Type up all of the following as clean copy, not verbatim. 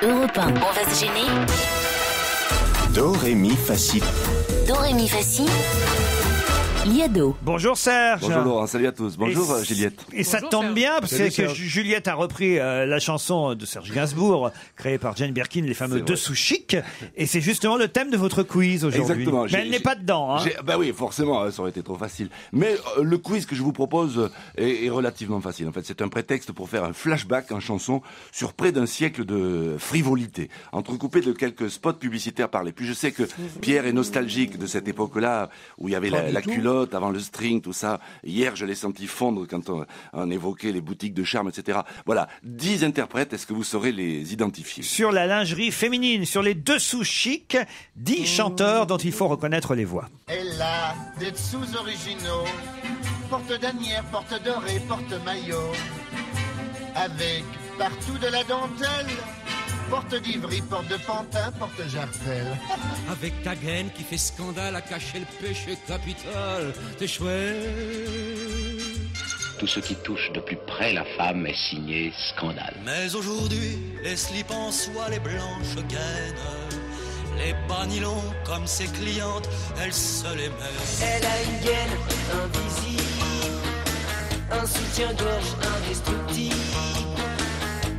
Europe 1, on va se gêner. Do, ré, mi, fa, si. Do, ré, mi, fa, si. Liado. Bonjour Serge. Bonjour Laurent, salut à tous. Bonjour Juliette. Et ça tombe bien parce que Juliette a repris la chanson de Serge Gainsbourg créée par Jane Birkin, les fameux Dessous chic. Et c'est justement le thème de votre quiz aujourd'hui. Exactement. Mais elle n'est pas dedans. Hein. Bah oui, forcément, ça aurait été trop facile. Mais le quiz que je vous propose est relativement facile. En fait, c'est un prétexte pour faire un flashback en chanson sur près d'un siècle de frivolité, entrecoupé de quelques spots publicitaires par les. Puis je sais que Pierre est nostalgique de cette époque-là où il y avait la culotte avant le string, tout ça. Hier, je l'ai senti fondre quand on évoquait les boutiques de charme, etc. Voilà, 10 interprètes, est-ce que vous saurez les identifier? Sur la lingerie féminine, sur les dessous chics, 10 chanteurs dont il faut reconnaître les voix. Elle a des dessous originaux, porte damière, porte dorée, porte maillot, avec partout de la dentelle. Porte d'Ivry, porte de Pantin, porte Jartel. Avec ta gaine qui fait scandale à cacher le péché capital, t'es chouette. Tout ce qui touche de plus près la femme est signé scandale. Mais aujourd'hui, les slips en soie, les blanches gaines, les bas nylons comme ses clientes, elle se les met. Elle a une gaine invisible, un soutien-gorge indestructible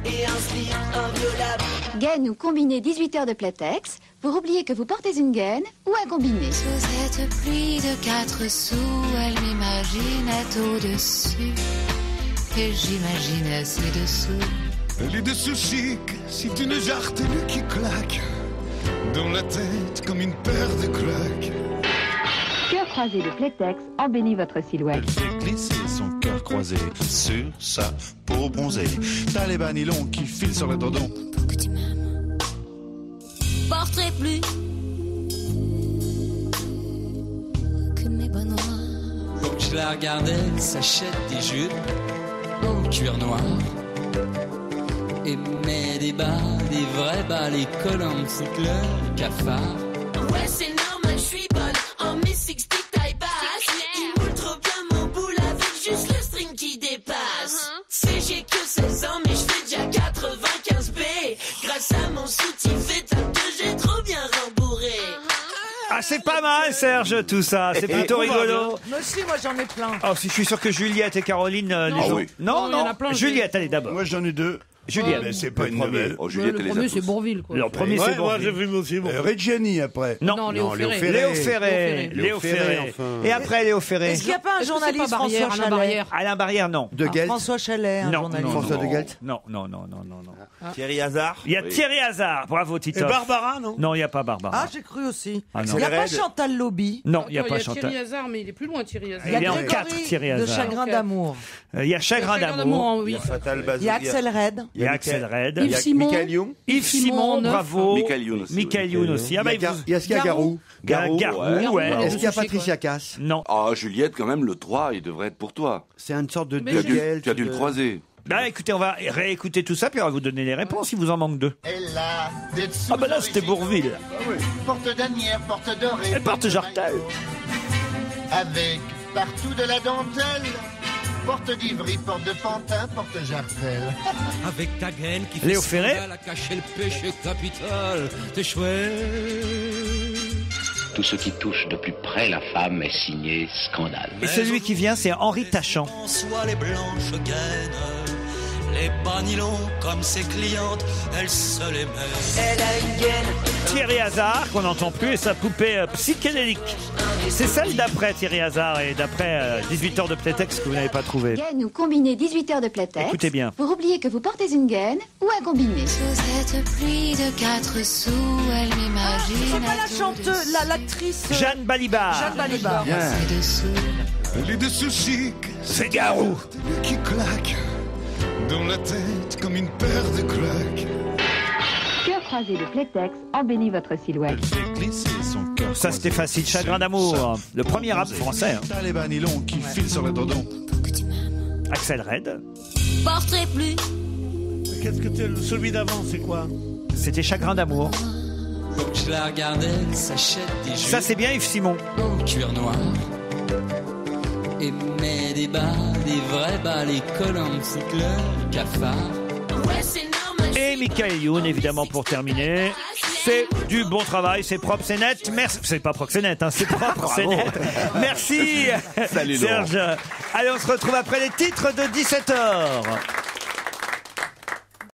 et un slip inviolable. Gaine ou combiné 18 heures de Playtex pour oublier que vous portez une gaine ou un combiné. Sous cette pluie de 4 sous, elle m'imaginait au-dessus et j'imaginais ses dessous. Les dessous chics, c'est une jarretelle qui claque dans la tête comme une paire de claques. Cœur croisé de Playtex embellit votre silhouette. Elle fait glisser son cœur croisé sur sa peau bronzée. T'as les bas nylons qui filent sur le tendon. Pour que tu m'aimes. Porterai plus que mes bas noirs. Faut que je la regardais, elle s'achète des jupes au cuir noir. Et met des bas, des vrais bas, les collants foutent le cafard. Ouais, c'est normal, je suis bonne en Miss 60 taille basse. Il moule trop bien mon boule avec juste le string qui dépasse. C'est j'ai que 16 ans, mais je fais déjà 95 B. Grâce à mon soutien fait que j'ai trop bien rembourré. Ah, c'est pas mal Serge tout ça, c'est plutôt rigolo. Mais si, moi j'en ai plein. Oh, si je suis sûr que Juliette et Caroline les ont. Oui. Non, Juliette, allez d'abord. Moi j'en ai 2. Juliette. Mais c'est pas une nouvelle. Oh, Juliette, Le premier c'est Bourville quoi. Le premier c'est bon. Moi j'ai vu aussi. Reggiani après. Non, Léo Ferré. Léo Ferré. Et après Léo Ferré. Est-ce qu'il n'y a pas un journaliste François Chalet? Alain Barrière, non. De Gelt. François Chalet, un journaliste. François de Gelt. Non. Thierry Hazard. Il y a Thierry Hazard, bravo Tito. Et Barbara, non? Non, il n'y a pas Barbara. Ah, j'ai cru aussi. Ah, non. Il n'y a pas Chantal Lobby. Non, il n'y a pas Chantal. Thierry Hazard, mais il est plus loin, Thierry Hazard. Il est en 4, Thierry de Hazard. Chagrin d'amour. Il y a Chagrin d'amour. Oui. Fatal Il y a Axel Red. Il y a Axel Red. Yves Simon. Michael Youn. Yves Simon, bravo. Michael Youn aussi. Michael Youn aussi. Ah bah, Est-ce qu'il y a Garou? Garou, ouais. Est-ce qu'il y a Patricia Cass? Non. Ah, Juliette, quand même, le 3, il devrait être pour toi. C'est une sorte de Tu as dû le croiser. Bah écoutez, on va réécouter tout ça, puis on va vous donner les réponses, il vous en manque 2. Elle a des dessous Ah bah là, c'était Bourville. porte damière, porte dorée. Elle porte Jartel. Avec partout de la dentelle. Porte d'Ivry, porte de Pantin, porte Jartel. Avec ta gaine qui fait Léo Ferré. scandale à cacher le péché capital, t'es chouette. Tout ce qui touche de plus près la femme est signé scandale. Et celui qui vient, c'est Henri Tachant. En soie, les blanches gaines, les bas nylons comme ses clientes, elle se les met. Elle a une gaine Thierry Hazard, qu'on n'entend plus, et sa poupée psychédélique. C'est celle d'après Thierry Hazard et d'après 18 heures de Playtex que vous n'avez pas trouvé. Gaine ou combiné 18 heures de Playtex. Écoutez bien. Pour oublier que vous portez une gaine ou un combiné. Sous cette pluie de 4 sous, elle m'imaginait. C'est pas la chanteuse, l'actrice. Jeanne Balibar. Jeanne Balibar. Ses dessous. Les dessous chics, C'est Garou. qui claquent dans la tête comme une paire de claques. Cœur croisé de Playtex embellit votre silhouette. Elle fait glisser son cœur. Ça c'était facile, Chagrin d'amour. Le premier rap français. Hein. T'as les bas nylons qui filent sur le tendon. Pour que tu m'aimes. Axel Red. Porterai plus. Qu'est-ce que celui d'avant, c'est quoi? C'était Chagrin d'amour. Faut que je la regardais, elle s'achète des jupes Ça c'est bien Yves Simon. au cuir noir. Et met des bas, des vrais bas, les collants foutent le cafard. Ouais, c'est normal. Et et Michael Youn, évidemment, pour terminer. C'est du bon travail, c'est propre, c'est net. Merci. C'est pas propre, c'est net, hein, c'est propre, c'est net. Merci, Salut, Serge. Allez, on se retrouve après les titres de 17h.